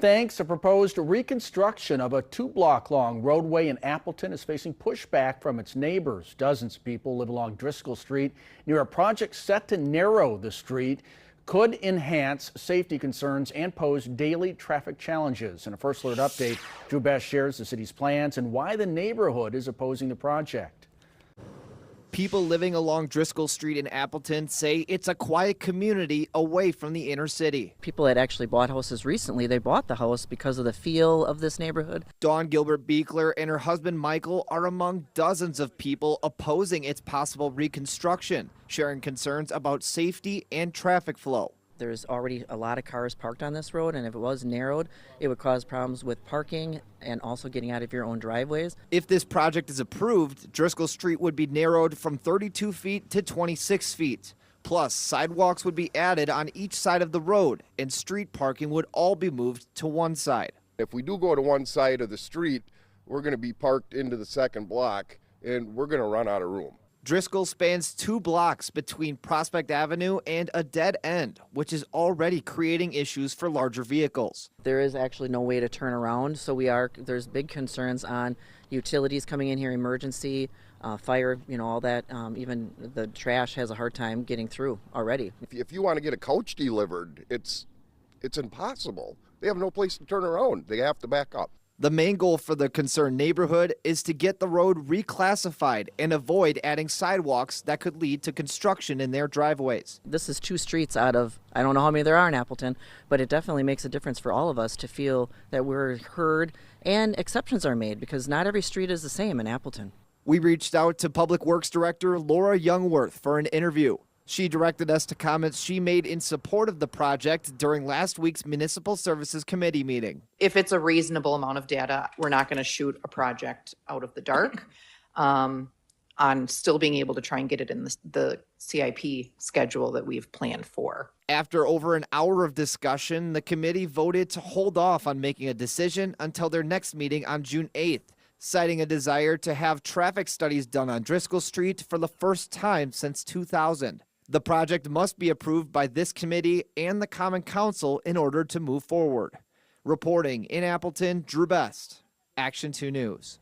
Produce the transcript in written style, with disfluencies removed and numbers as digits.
Thanks, a proposed reconstruction of a 2-block-long roadway in Appleton is facing pushback from its neighbors. Dozens of people live along Driscoll Street near a project set to narrow the street, could enhance safety concerns and pose daily traffic challenges. In a First Alert update, Drew Best shares the city's plans and why the neighborhood is opposing the project. People living along Driscoll Street in Appleton say it's a quiet community away from the inner city. People that actually bought houses recently, they bought the house because of the feel of this neighborhood. Dawn Gilbert-Biechler and her husband Michael are among dozens of people opposing its possible reconstruction, sharing concerns about safety and traffic flow. There's already a lot of cars parked on this road, and if it was narrowed, it would cause problems with parking and also getting out of your own driveways. If this project is approved, Driscoll Street would be narrowed from 32 feet to 26 feet. Plus, sidewalks would be added on each side of the road, and street parking would all be moved to one side. If we do go to one side of the street, we're going to be parked into the second block, and we're going to run out of room. Driscoll spans 2 blocks between Prospect Avenue and a dead end, which is already creating issues for larger vehicles. There is actually no way to turn around, so there's big concerns on utilities coming in here, emergency, fire, all that. Even the trash has a hard time getting through already. If you want to get a couch delivered, it's impossible. They have no place to turn around. They have to back up. The main goal for the concerned neighborhood is to get the road reclassified and avoid adding sidewalks that could lead to construction in their driveways. This is 2 streets out of, I don't know how many there are in Appleton, but it definitely makes a difference for all of us to feel that we're heard and exceptions are made, because not every street is the same in Appleton. We reached out to Public Works Director Laura Youngworth for an interview. She directed us to comments she made in support of the project during last week's Municipal Services Committee meeting. If it's a reasonable amount of data, we're not going to shoot a project out of the dark on still being able to try and get it in the CIP schedule that we've planned for. After over an hour of discussion, the committee voted to hold off on making a decision until their next meeting on June 8th, citing a desire to have traffic studies done on Driscoll Street for the first time since 2000. The project must be approved by this committee and the Common Council in order to move forward. Reporting in Appleton, Drew Best, Action 2 News.